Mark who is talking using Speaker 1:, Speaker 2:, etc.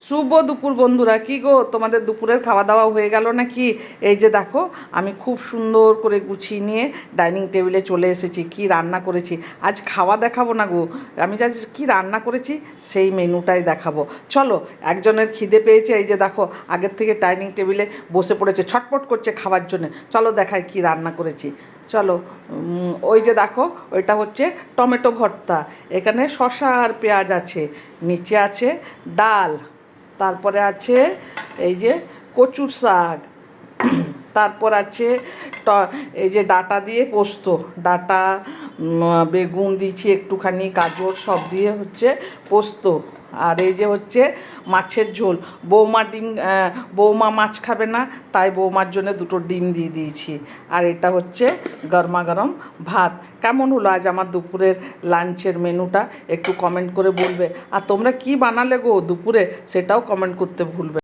Speaker 1: শুভ দুপুর বন্ধুরা, কি গো তোমাদের দুপুরের খাওয়া দাওয়া হয়ে গেল নাকি? এই যে দেখো, আমি খুব সুন্দর করে গুছিয়ে নিয়ে ডাইনিং টেবিলে চলে এসেছি। কি রান্না করেছি আজ খাওয়া দেখাবো না গো, আমি আজ কি রান্না করেছি সেই মেনুটাই দেখাবো। চলো, একজনের খিদে পেয়েছে, এই যে দেখো আগের থেকে ডাইনিং টেবিলে বসে পড়েছে, ছটপট করছে খাবার জন্য। চলো দেখাই কি রান্না করেছি। চলো, ওই যে দেখো, ওইটা হচ্ছে টমেটো ভর্তা, এখানে শসা আর পেঁয়াজ আছে, নিচে আছে ডাল, তারপরে আছে এই যে কচুর শাক, তারপর আছে এই যে ডাঁটা দিয়ে পোস্ত, ডাঁটা, বেগুন দিয়েছি একটুখানি, গাজর সব দিয়ে হচ্ছে পোস্ত। আর এই যে হচ্ছে মাছের ঝোল। বৌমা মাছ খাবে না, তাই বৌমার জন্য দুটো ডিম দিয়ে দিয়েছি। আর এটা হচ্ছে গরমা গরম ভাত। কেমন হলো আজ আমার দুপুরের লাঞ্চের মেনুটা, একটু কমেন্ট করে বলবে। আর তোমরা কি বানালে গো দুপুরে, সেটাও কমেন্ট করতে ভুলবে।